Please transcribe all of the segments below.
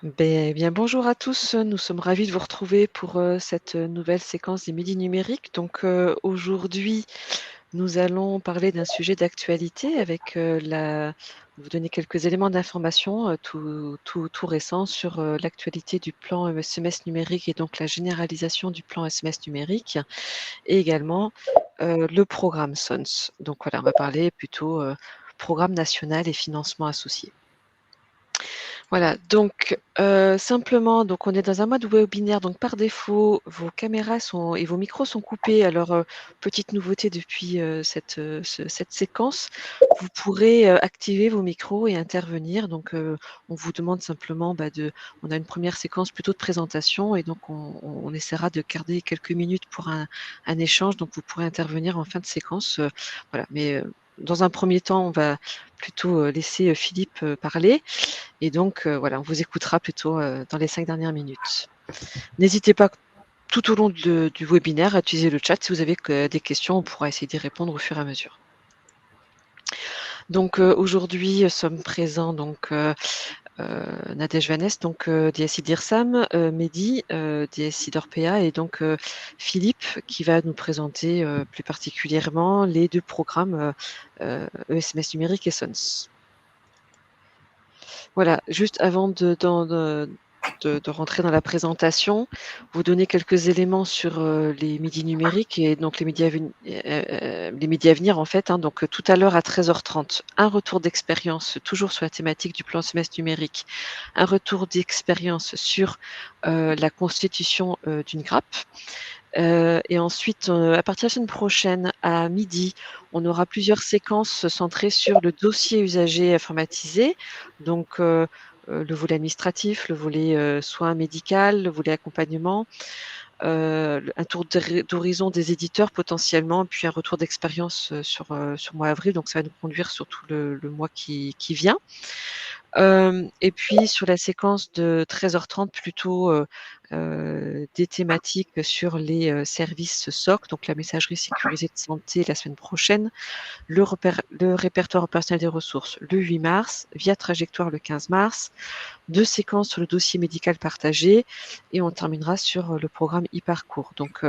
Bien, bonjour à tous. Nous sommes ravis de vous retrouver pour cette nouvelle séquence des Midis numériques. Donc aujourd'hui, nous allons parler d'un sujet d'actualité avec vous donner quelques éléments d'information tout récents sur l'actualité du plan SMS numérique et donc la généralisation du plan SMS numérique et également le programme SONS. Donc voilà, on va parler plutôt programme national et financement associé. Voilà, donc simplement, donc on est dans un mode webinaire, donc par défaut, vos caméras et vos micros sont coupés. Alors, petite nouveauté depuis cette séquence, vous pourrez activer vos micros et intervenir. Donc, on vous demande simplement, on a une première séquence plutôt de présentation et donc on essaiera de garder quelques minutes pour un échange. Donc, vous pourrez intervenir en fin de séquence. Voilà, mais dans un premier temps, on va plutôt laisser Philippe parler. Et donc, voilà, on vous écoutera plutôt dans les 5 dernières minutes. N'hésitez pas tout au long du webinaire à utiliser le chat. Si vous avez des questions, on pourra essayer d'y répondre au fur et à mesure. Donc aujourd'hui, sommes présents donc Nadège Vanès, donc DSI d'IRSAM, Mehdi, DSI d'Orpea et donc Philippe qui va nous présenter plus particulièrement les deux programmes ESMS numérique et SONS. Voilà, juste avant de rentrer dans la présentation, vous donner quelques éléments sur les midis numériques et donc les midis à venir en fait. Donc tout à l'heure à 13h30, un retour d'expérience toujours sur la thématique du plan semestre numérique, un retour d'expérience sur la constitution d'une grappe. Et ensuite, à partir de la semaine prochaine, à midi, on aura plusieurs séquences centrées sur le dossier usager informatisé. Donc, le volet administratif, le volet soins médical, le volet accompagnement, un tour d'horizon des éditeurs potentiellement, puis un retour d'expérience sur mois avril. Donc, ça va nous conduire sur tout le mois qui vient. Et puis sur la séquence de 13h30 plutôt des thématiques sur les services SOC, donc la messagerie sécurisée de santé la semaine prochaine, le répertoire opérationnel des ressources le 8 mars, via trajectoire le 15 mars, 2 séquences sur le dossier médical partagé et on terminera sur le programme e-parcours. Donc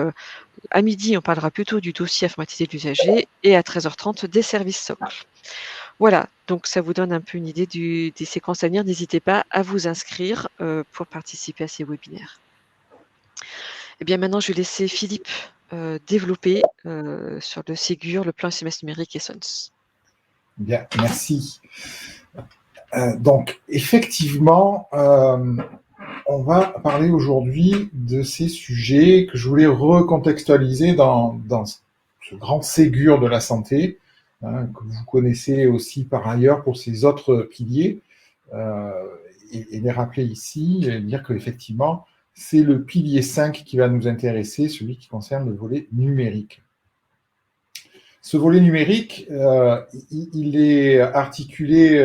à midi, on parlera plutôt du dossier informatisé de l'usager et à 13h30 des services SOC. Voilà, donc ça vous donne un peu une idée des séquences à venir. N'hésitez pas à vous inscrire pour participer à ces webinaires. Et bien maintenant, je vais laisser Philippe développer sur le Ségur, le plan SMS numérique et SONS. Bien, merci. Donc, effectivement, on va parler aujourd'hui de ces sujets que je voulais recontextualiser dans ce grand Ségur de la santé, que vous connaissez aussi par ailleurs pour ses autres piliers, et les rappeler ici, et dire qu'effectivement, c'est le pilier 5 qui va nous intéresser, celui qui concerne le volet numérique. Ce volet numérique, il est articulé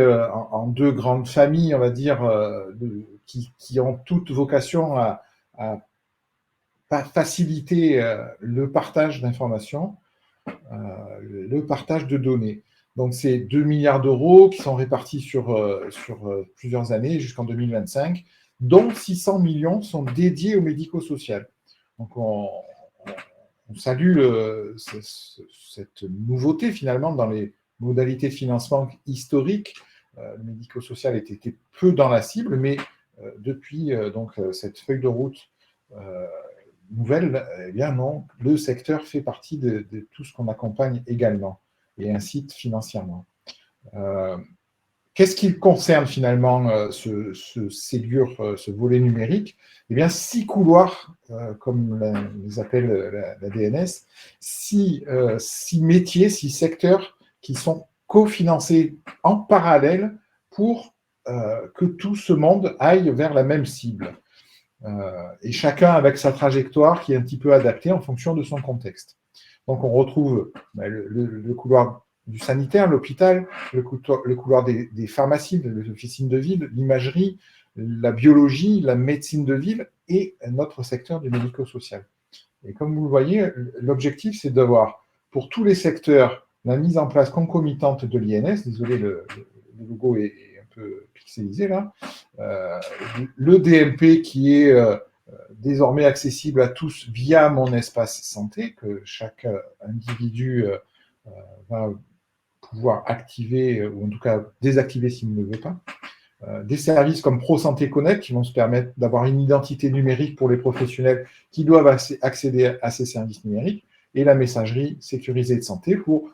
en deux grandes familles, on va dire, qui ont toute vocation à faciliter le partage d'informations, le partage de données. Donc, c'est 2 milliards d'euros qui sont répartis sur plusieurs années jusqu'en 2025, dont 600 millions sont dédiés au médico-social. Donc, on salue cette nouveauté finalement dans les modalités de financement historiques. Le médico-social était peu dans la cible, mais depuis cette feuille de route nouvelle, eh bien non, le secteur fait partie de tout ce qu'on accompagne également et incite financièrement. Qu'est-ce qui concerne finalement ce Ségur, ce volet numérique? Eh bien, 6 couloirs, comme les appelle la DNS, 6 métiers, 6 secteurs qui sont cofinancés en parallèle pour que tout ce monde aille vers la même cible. Et chacun avec sa trajectoire qui est un petit peu adaptée en fonction de son contexte. Donc, on retrouve le couloir du sanitaire, l'hôpital, le couloir des pharmacies, les officines de ville, l'imagerie, la biologie, la médecine de ville et notre secteur du médico-social. Et comme vous le voyez, l'objectif, c'est d'avoir pour tous les secteurs la mise en place concomitante de l'INS. Désolé, le logo est un peu pixelisé là. Le DMP qui est désormais accessible à tous via mon espace santé, que chaque individu va pouvoir activer, ou en tout cas désactiver s'il ne le veut pas. Des services comme Pro Santé Connect qui vont se permettre d'avoir une identité numérique pour les professionnels qui doivent accéder à ces services numériques, et la messagerie sécurisée de santé pour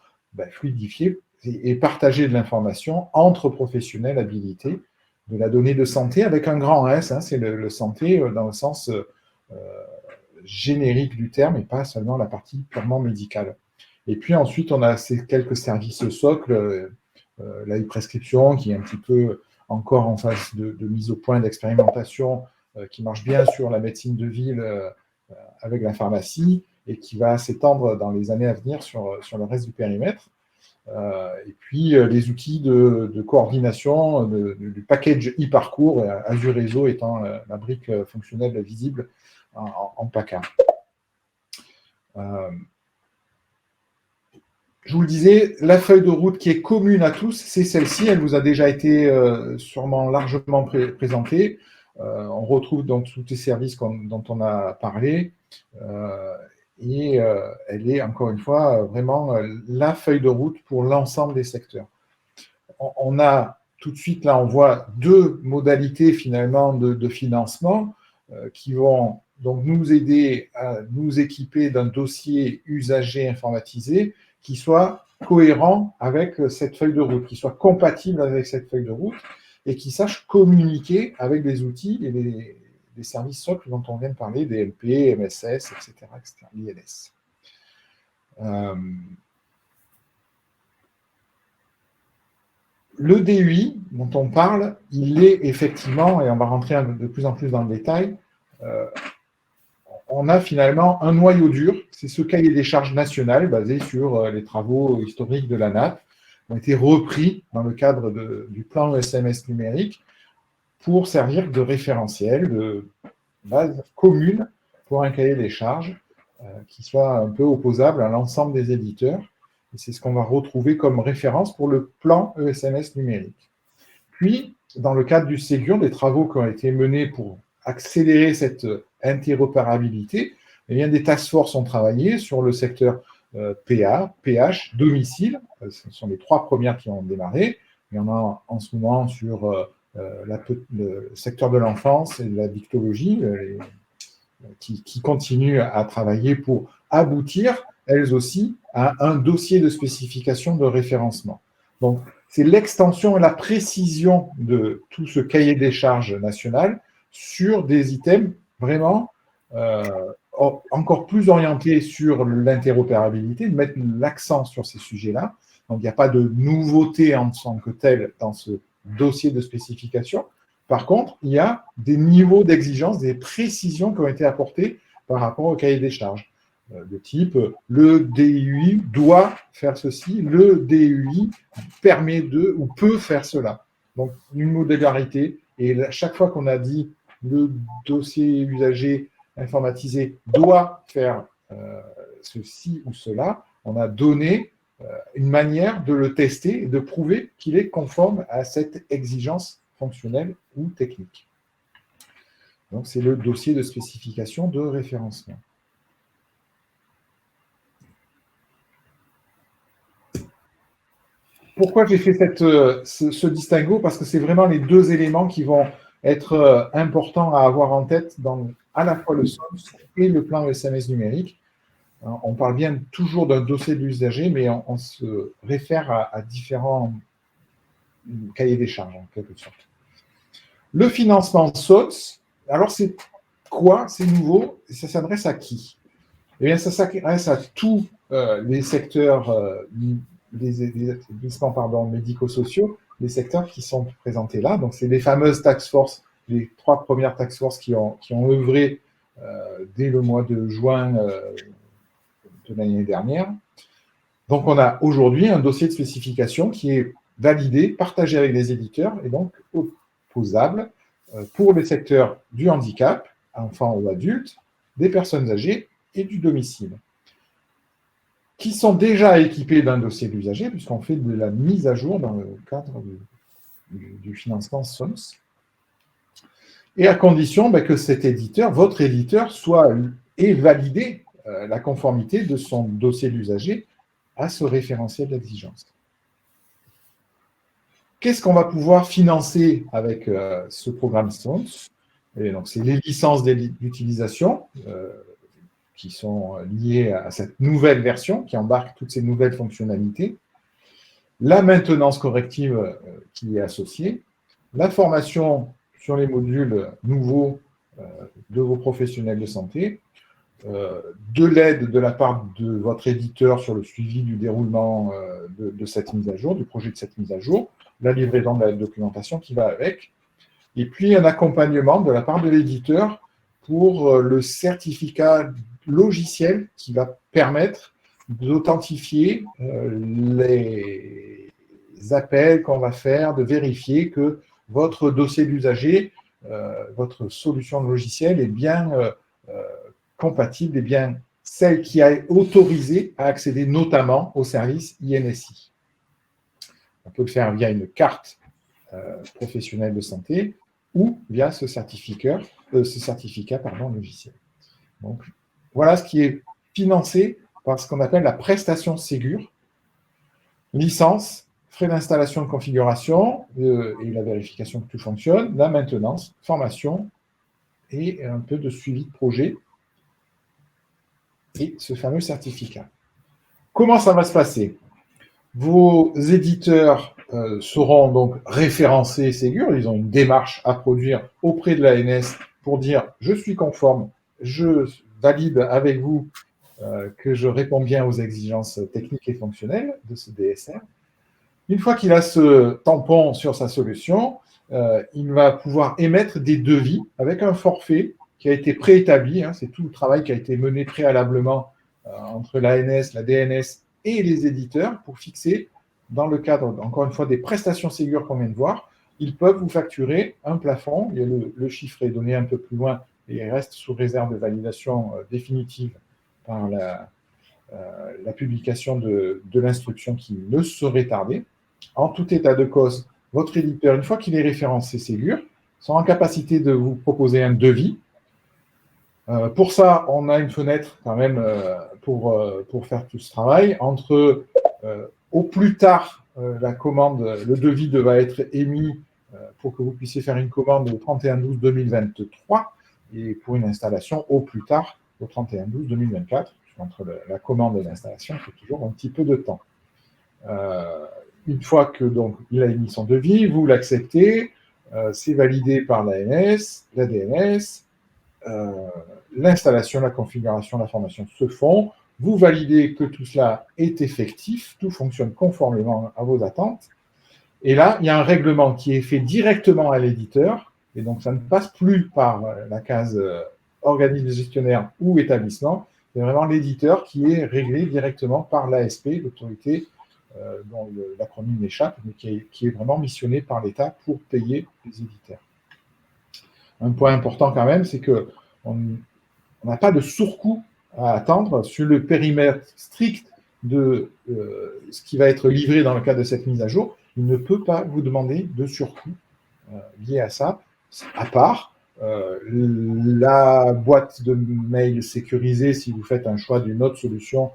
fluidifier et partager de l'information entre professionnels habilités de la donnée de santé avec un grand S, hein, c'est le santé dans le sens générique du terme et pas seulement la partie purement médicale. Et puis ensuite, on a ces quelques services socles, la e-prescription qui est un petit peu encore en phase de mise au point d'expérimentation, qui marche bien sur la médecine de ville avec la pharmacie et qui va s'étendre dans les années à venir sur le reste du périmètre. Et puis les outils de coordination du package e-parcours, Azure Réseau étant la brique fonctionnelle visible en PACA. Je vous le disais, la feuille de route qui est commune à tous, c'est celle-ci. Elle vous a déjà été sûrement largement présentée. On retrouve donc tous les services dont on a parlé. Et elle est, encore une fois, vraiment la feuille de route pour l'ensemble des secteurs. On a tout de suite, là, on voit deux modalités finalement de financement qui vont donc nous aider à nous équiper d'un dossier usager informatisé qui soit cohérent avec cette feuille de route, qui soit compatible avec cette feuille de route et qui sache communiquer avec les outils et les services socles dont on vient de parler, DLP, MSS, etc., ILS. Le DUI dont on parle, il est effectivement, et on va rentrer de plus en plus dans le détail, on a finalement un noyau dur, c'est ce cahier des charges national basé sur les travaux historiques de l'ANAP, qui ont été repris dans le cadre du plan ESMS numérique pour servir de référentiel, de base commune pour un cahier des charges qui soit un peu opposable à l'ensemble des éditeurs. Et c'est ce qu'on va retrouver comme référence pour le plan ESMS numérique. Puis, dans le cadre du Ségur, des travaux qui ont été menés pour accélérer cette interopérabilité, eh bien, des task force ont travaillé sur le secteur PA, PH, domicile. Ce sont les trois premières qui ont démarré. Il y en a en ce moment sur le secteur de l'enfance et de la dictologie, qui continuent à travailler pour aboutir, elles aussi, à un dossier de spécification de référencement. Donc, c'est l'extension et la précision de tout ce cahier des charges national sur des items vraiment encore plus orientés sur l'interopérabilité, de mettre l'accent sur ces sujets-là. Donc, il n'y a pas de nouveauté en tant que telle dans ce dossier de spécification. Par contre, il y a des niveaux d'exigence, des précisions qui ont été apportées par rapport au cahier des charges. De type, le DUI doit faire ceci, le DUI permet de ou peut faire cela. Donc, une modularité. Et chaque fois qu'on a dit le dossier usager informatisé doit faire ceci ou cela, on a donné une manière de le tester et de prouver qu'il est conforme à cette exigence fonctionnelle ou technique. Donc, c'est le dossier de spécification de référencement. Pourquoi j'ai fait ce distinguo? Parce que c'est vraiment les deux éléments qui vont être importants à avoir en tête dans à la fois le SOMS et le plan ESMS numérique. On parle bien toujours d'un dossier de l'usager, mais on se réfère à différents cahiers des charges, en quelque sorte. Le financement SOTS, alors c'est quoi? C'est nouveau, et ça s'adresse à qui? Eh bien, ça s'adresse à tous les secteurs les établissements médico-sociaux, les secteurs qui sont présentés là. Donc, c'est les fameuses task force, les trois premières task force qui ont œuvré dès le mois de juin de l'année dernière. Donc, on a aujourd'hui un dossier de spécification qui est validé, partagé avec les éditeurs et donc opposable pour les secteurs du handicap, enfants ou adultes, des personnes âgées et du domicile, qui sont déjà équipés d'un dossier d'usager, puisqu'on fait de la mise à jour dans le cadre du financement SONS, et à condition que cet éditeur, votre éditeur, ait validé la conformité de son dossier d'usager à ce référentiel d'exigence. Qu'est-ce qu'on va pouvoir financer avec ce programme SONS? Et donc, c'est les licences d'utilisation qui sont liées à cette nouvelle version, qui embarque toutes ces nouvelles fonctionnalités, la maintenance corrective qui est associée, la formation sur les modules nouveaux de vos professionnels de santé, de l'aide de la part de votre éditeur sur le suivi du déroulement de cette mise à jour, du projet de cette mise à jour, la livraison de la documentation qui va avec, et puis un accompagnement de la part de l'éditeur pour le certificat logiciel qui va permettre d'authentifier les appels qu'on va faire, de vérifier que votre dossier d'usager, votre solution logicielle est bien compatible et bien celle qui est autorisée à accéder notamment au service INSI. On peut le faire via une carte professionnelle de santé ou via ce certificat logiciel. Donc, voilà ce qui est financé par ce qu'on appelle la prestation Ségur, licence, frais d'installation de configuration et la vérification que tout fonctionne, la maintenance, formation et un peu de suivi de projet et ce fameux certificat. Comment ça va se passer? Vos éditeurs seront donc référencés Ségur, ils ont une démarche à produire auprès de l'ANS pour dire « je suis conforme, je valide avec vous que je réponds bien aux exigences techniques et fonctionnelles de ce DSR ». Une fois qu'il a ce tampon sur sa solution, il va pouvoir émettre des devis avec un forfait qui a été préétabli, c'est tout le travail qui a été mené préalablement entre l'ANS, la DNS et les éditeurs pour fixer, dans le cadre, encore une fois, des prestations Ségur qu'on vient de voir, ils peuvent vous facturer un plafond, et le chiffre est donné un peu plus loin, et il reste sous réserve de validation définitive par la publication de l'instruction qui ne saurait tarder. En tout état de cause, votre éditeur, une fois qu'il est référencé Ségur, sera en capacité de vous proposer un devis. Pour ça, on a une fenêtre quand même pour faire tout ce travail. Entre au plus tard, la commande, le devis devra être émis pour que vous puissiez faire une commande au 31/12/2023 et pour une installation au plus tard au 31/12/2024. Entre la commande et l'installation, il faut toujours un petit peu de temps. Une fois que donc il a émis son devis, vous l'acceptez, c'est validé par l'ANS, la DNS, l'installation, la configuration, la formation se font, vous validez que tout cela est effectif, tout fonctionne conformément à vos attentes, et là, il y a un règlement qui est fait directement à l'éditeur, et donc ça ne passe plus par la case organisme gestionnaire ou établissement, c'est vraiment l'éditeur qui est réglé directement par l'ASP, l'autorité dont l'acronyme m'échappe, mais qui est vraiment missionné par l'État pour payer les éditeurs. Un point important quand même, c'est qu'on n'a pas de surcoût à attendre sur le périmètre strict de ce qui va être livré dans le cadre de cette mise à jour. Il ne peut pas vous demander de surcoût lié à ça, à part la boîte de mail sécurisée si vous faites un choix d'une autre solution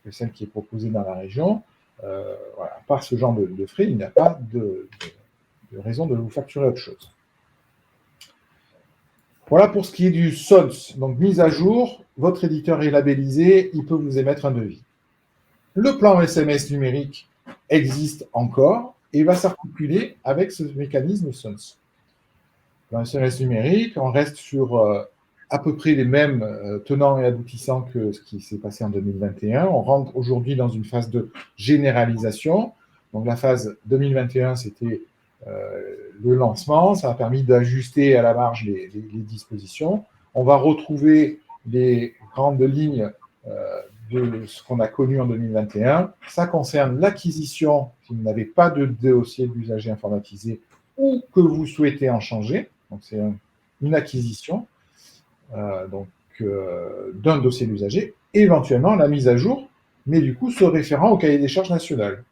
que celle qui est proposée dans la région. Voilà, à part ce genre de frais, il n'y a pas de raison de vous facturer autre chose. Voilà pour ce qui est du SONS. Donc, mise à jour, votre éditeur est labellisé, il peut vous émettre un devis. Le plan SMS numérique existe encore et va s'articuler avec ce mécanisme SONS. Dans le SMS numérique, on reste sur à peu près les mêmes tenants et aboutissants que ce qui s'est passé en 2021. On rentre aujourd'hui dans une phase de généralisation. Donc la phase 2021, c'était le lancement. Ça a permis d'ajuster à la marge les dispositions. On va retrouver les grandes lignes de ce qu'on a connu en 2021. Ça concerne l'acquisition, si vous n'avez pas de dossier d'usager informatisé ou que vous souhaitez en changer. Donc, c'est une acquisition d'un dossier d'usager, et éventuellement la mise à jour, mais du coup, se référant au cahier des charges national.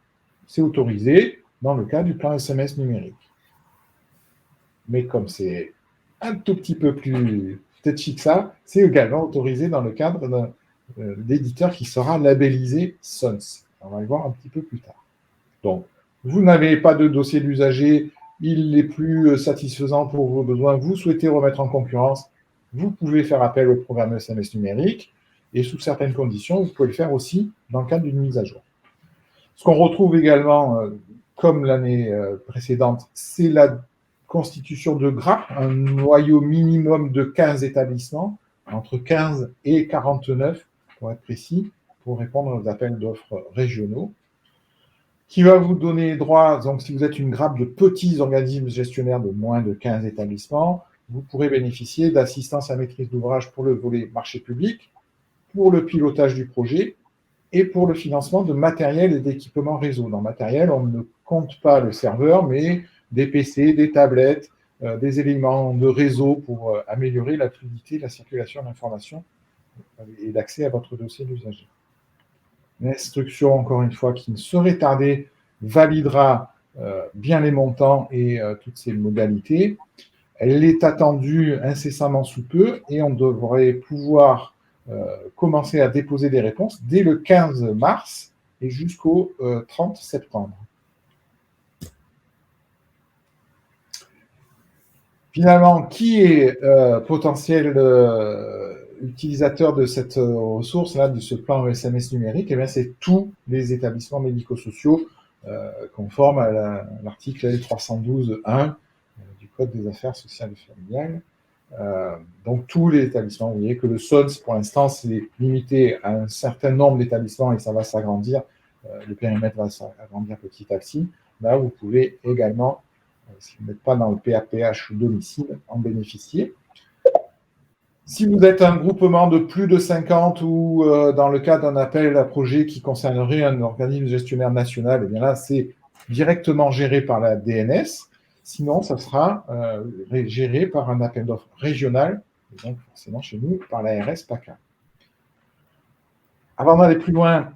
C'est autorisé, dans le cadre du plan SMS numérique. Mais comme c'est un tout petit peu plus touchy que ça, c'est également autorisé dans le cadre d'éditeur qui sera labellisé SONS. On va le voir un petit peu plus tard. Donc, vous n'avez pas de dossier d'usager, il est plus satisfaisant pour vos besoins, vous souhaitez remettre en concurrence, vous pouvez faire appel au programme SMS numérique et sous certaines conditions, vous pouvez le faire aussi dans le cadre d'une mise à jour. Ce qu'on retrouve également, comme l'année précédente, c'est la constitution de GRAP, un noyau minimum de 15 établissements, entre 15 et 49, pour être précis, pour répondre aux appels d'offres régionaux, qui va vous donner droit, donc si vous êtes une grappe de petits organismes gestionnaires de moins de 15 établissements, vous pourrez bénéficier d'assistance à maîtrise d'ouvrage pour le volet marché public, pour le pilotage du projet et pour le financement de matériel et d'équipements réseau. Dans matériel, on ne compte pas le serveur, mais des PC, des tablettes, des éléments de réseau pour améliorer la fluidité, la circulation d'informations et l'accès à votre dossier d'usager. L'instruction, encore une fois, qui ne saurait tarder, validera bien les montants et toutes ces modalités. Elle est attendue incessamment sous peu et on devrait pouvoir commencer à déposer des réponses dès le 15 mars et jusqu'au 30 septembre. Finalement, qui est potentiel utilisateur de cette ressource-là, de ce plan SMS numérique? Eh bien, c'est tous les établissements médico-sociaux conformes à l'article L312.1 du Code des affaires sociales et familiales. Donc, tous les établissements, vous voyez que le SONS, pour l'instant, c'est limité à un certain nombre d'établissements et ça va s'agrandir. Le périmètre va s'agrandir petit à petit. Là, vous pouvez également, si vous n'êtes pas dans le PAPH domicile, en bénéficier. Si vous êtes un groupement de plus de 50 ou dans le cadre d'un appel à projet qui concernerait un organisme gestionnaire national, eh bien là, c'est directement géré par la DNS. Sinon, ça sera géré par un appel d'offres régional, et donc forcément chez nous, par la RS PACA. Avant d'aller plus loin,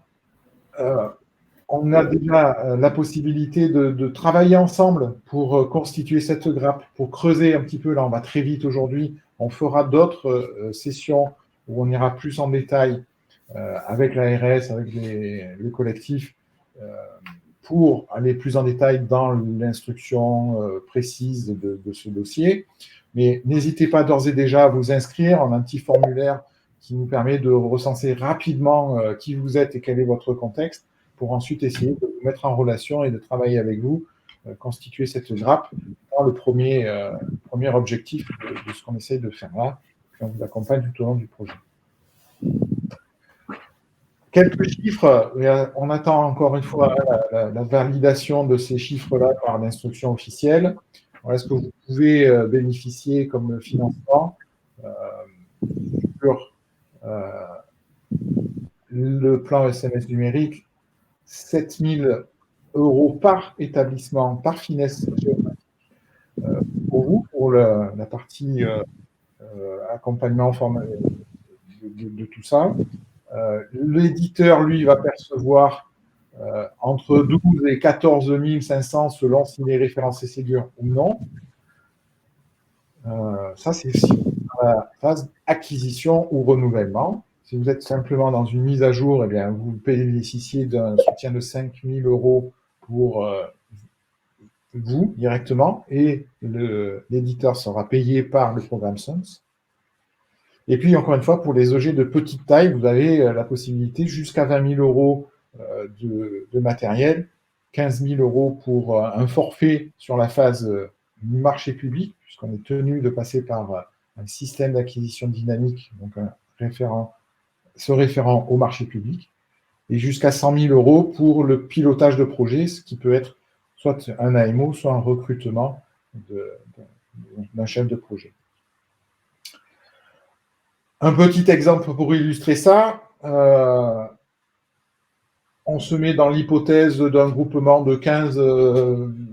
on a déjà la possibilité de travailler ensemble pour constituer cette grappe, pour creuser un petit peu. Là, on va très vite aujourd'hui. On fera d'autres sessions où on ira plus en détail avec la RS, avec le collectif, pour aller plus en détail dans l'instruction précise de ce dossier. Mais n'hésitez pas d'ores et déjà à vous inscrire. On a un petit formulaire qui nous permet de recenser rapidement qui vous êtes et quel est votre contexte, pour ensuite essayer de vous mettre en relation et de travailler avec vous, constituer cette grappe dans le premier objectif de ce qu'on essaye de faire là, puis on vous accompagne tout au long du projet. Quelques chiffres, on attend encore une fois la validation de ces chiffres-là par l'instruction officielle. Voilà ce que vous pouvez bénéficier comme financement sur le plan SMS numérique, 7 000 € par établissement, par finesse géographique pour vous, pour la partie accompagnement de tout ça. L'éditeur, lui, va percevoir entre 12 et 14 500 selon s'il est référencé Ségur ou non. Ça, c'est la phase acquisition ou renouvellement. Si vous êtes simplement dans une mise à jour, eh bien, vous bénéficiez d'un soutien de 5 000 € pour vous directement et l'éditeur sera payé par le programme SONS. Et puis, encore une fois, pour les objets de petite taille, vous avez la possibilité jusqu'à 20 000 € de matériel, 15 000 € pour un forfait sur la phase marché public, puisqu'on est tenu de passer par un système d'acquisition dynamique, donc se référant au marché public, et jusqu'à 100 000 € pour le pilotage de projet, ce qui peut être soit un AMO, soit un recrutement d'un chef de projet. Un petit exemple pour illustrer ça, on se met dans l'hypothèse d'un groupement de 15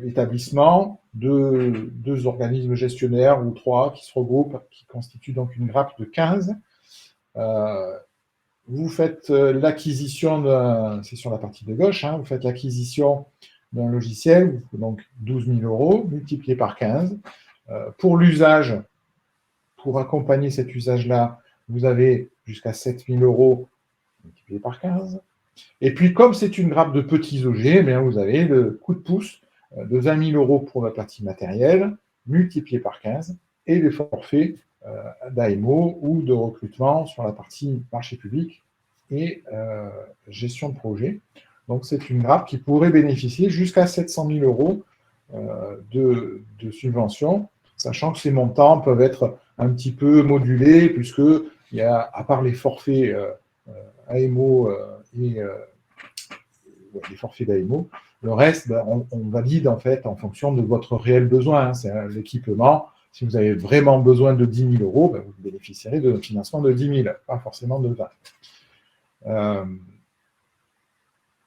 établissements, deux organismes gestionnaires ou 3 qui se regroupent, qui constituent donc une grappe de 15. Vous faites l'acquisition, c'est sur la partie de gauche, vous faites l'acquisition d'un logiciel, vous faut donc 12 000 euros multiplié par 15. Pour l'usage, pour accompagner cet usage-là, vous avez jusqu'à 7 000 euros multiplié par 15. Et puis, comme c'est une grappe de petits objets, eh vous avez le coup de pouce de 20 000 euros pour la partie matérielle, multiplié par 15, et le forfait d'AMO ou de recrutement sur la partie marché public et gestion de projet. Donc, c'est une grappe qui pourrait bénéficier jusqu'à 700 000 euros de subventions, sachant que ces montants peuvent être un petit peu modulés, puisqu'il y a, à part les forfaits AMO et les forfaits d'AMO, le reste, on valide en fait en fonction de votre réel besoin. C'est l'équipement. Si vous avez vraiment besoin de 10 000 euros, vous bénéficierez d'un financement de 10 000, pas forcément de 20.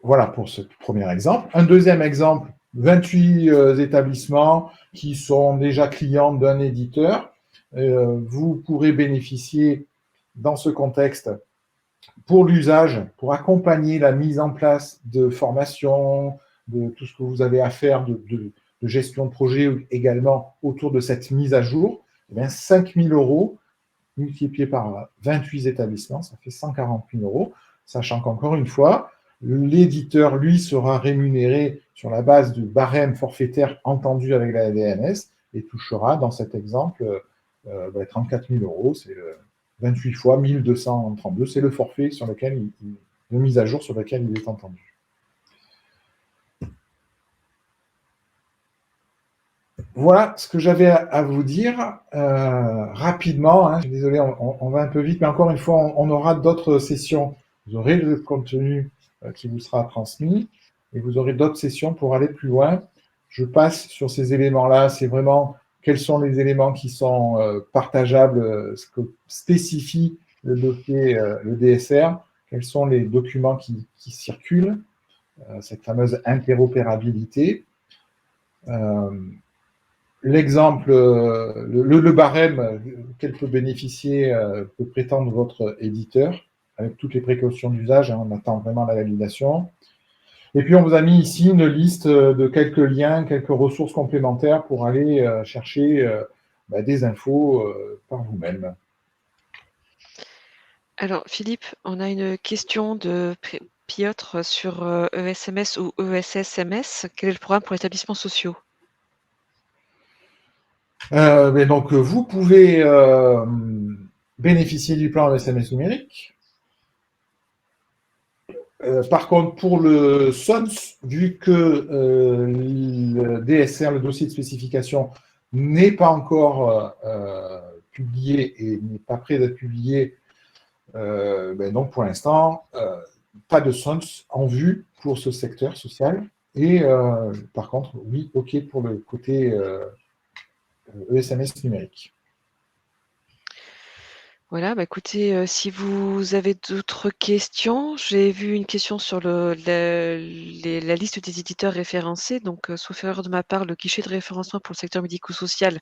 Voilà pour ce premier exemple. Un deuxième exemple, 28 établissements qui sont déjà clients d'un éditeur. Vous pourrez bénéficier dans ce contexte pour l'usage, pour accompagner la mise en place de formation, de tout ce que vous avez à faire de gestion de projet également autour de cette mise à jour, eh bien 5 000 euros multiplié par 28 établissements, ça fait 140 000 euros, sachant qu'encore une fois, l'éditeur, lui, sera rémunéré sur la base du barème forfaitaire entendu avec la DNS et touchera, dans cet exemple, 34 000 euros. C'est 28 fois 1232. C'est le forfait sur lequel de mise à jour sur lequel il est entendu. Voilà ce que j'avais à vous dire rapidement. Hein. Désolé, on va un peu vite, mais encore une fois, on aura d'autres sessions. Vous aurez le contenu qui vous sera transmis et vous aurez d'autres sessions pour aller plus loin. Je passe sur ces éléments-là. C'est vraiment quels sont les éléments qui sont partageables, ce que spécifie le dossier, le DSR, quels sont les documents qui circulent, cette fameuse interopérabilité. L'exemple, le barème qu'elle peut bénéficier, peut prétendre votre éditeur, avec toutes les précautions d'usage, hein, on attend vraiment la validation. Et puis on vous a mis ici une liste de quelques liens, quelques ressources complémentaires pour aller chercher des infos par vous-même. Alors Philippe, on a une question de Piotr sur ESMS ou ESSMS. Quel est le programme pour les établissements sociaux? Donc vous pouvez bénéficier du plan SMS numérique. Par contre, pour le SONS, vu que le DSR, le dossier de spécification, n'est pas encore publié et n'est pas prêt d'être publié, donc pour l'instant, pas de SONS en vue pour ce secteur social. Et par contre, oui, OK pour le côté ESMS numérique. Voilà, écoutez, si vous avez d'autres questions, j'ai vu une question sur la liste des éditeurs référencés. Donc, sauf erreur de ma part, le guichet de référencement pour le secteur médico-social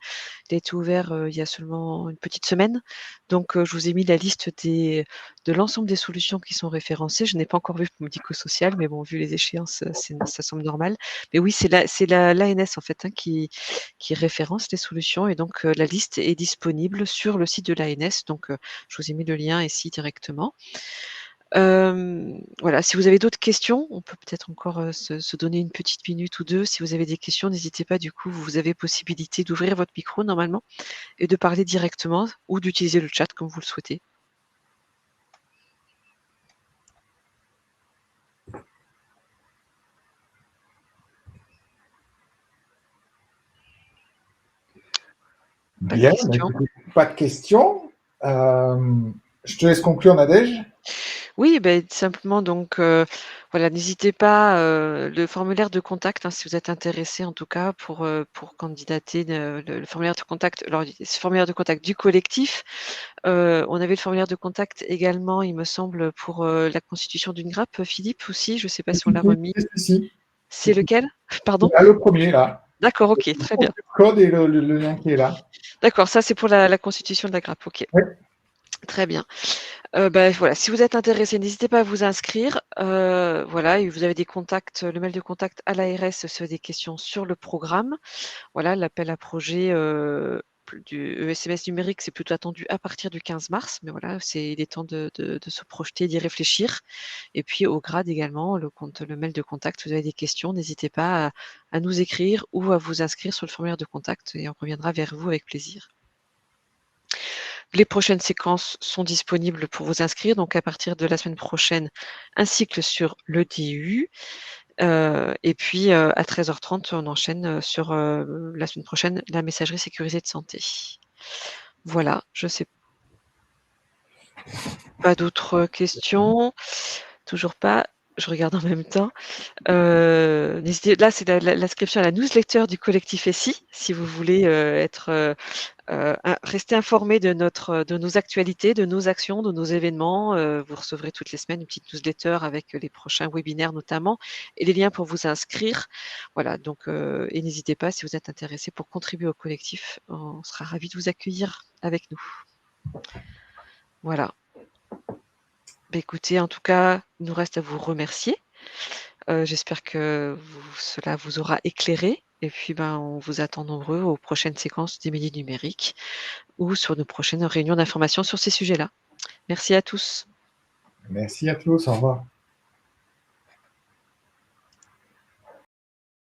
il a été ouvert il y a seulement une petite semaine. Donc, je vous ai mis la liste de l'ensemble des solutions qui sont référencées. Je n'ai pas encore vu pour médico-social, mais bon, vu les échéances, ça semble normal. Mais oui, c'est l'ANS en fait qui référence les solutions et donc la liste est disponible sur le site de l'ANS. Donc, je vous ai mis le lien ici directement. Voilà, si vous avez d'autres questions, on peut peut-être encore se donner une petite minute ou deux. Si vous avez des questions, n'hésitez pas. Du coup, vous avez possibilité d'ouvrir votre micro normalement et de parler directement ou d'utiliser le chat comme vous le souhaitez. Bien, pas de questions. Je te laisse conclure, Nadège. Oui, simplement donc voilà, n'hésitez pas, le formulaire de contact, hein, si vous êtes intéressé en tout cas pour candidater, le formulaire de contact. Alors, ce formulaire de contact du collectif, on avait le formulaire de contact également, il me semble, pour la constitution d'une grappe, Philippe aussi, je ne sais pas si on l'a remis. Si. C'est lequel? Pardon? Le premier, là. D'accord, OK, très bien. Le code et le lien qui est là. D'accord, ça c'est pour la constitution de la grappe, OK. Oui. Très bien. Voilà, si vous êtes intéressé, n'hésitez pas à vous inscrire. Voilà, et vous avez des contacts, le mail de contact à l'ARS si vous avez des questions sur le programme. Voilà, l'appel à projet du ESMS numérique, c'est plutôt attendu à partir du 15 mars, mais voilà, il est temps de se projeter, d'y réfléchir. Et puis au grade également, le mail de contact, vous avez des questions, n'hésitez pas à nous écrire ou à vous inscrire sur le formulaire de contact et on reviendra vers vous avec plaisir. Les prochaines séquences sont disponibles pour vous inscrire, donc à partir de la semaine prochaine, un cycle sur le DU. Et puis à 13h30, on enchaîne sur la semaine prochaine, la messagerie sécurisée de santé. Voilà, je sais pas d'autres questions. Toujours pas. Je regarde en même temps. N'hésitez, là, c'est l'inscription à la newsletter du collectif SI, si vous voulez rester informé de nos actualités, de nos actions, de nos événements. Vous recevrez toutes les semaines une petite newsletter avec les prochains webinaires notamment et les liens pour vous inscrire. Voilà, donc et n'hésitez pas si vous êtes intéressé pour contribuer au collectif, on sera ravis de vous accueillir avec nous. Voilà. Écoutez, en tout cas, il nous reste à vous remercier. J'espère que cela vous aura éclairé. Et puis, on vous attend nombreux aux prochaines séquences des médias numériques ou sur nos prochaines réunions d'information sur ces sujets-là. Merci à tous. Merci à tous, au revoir.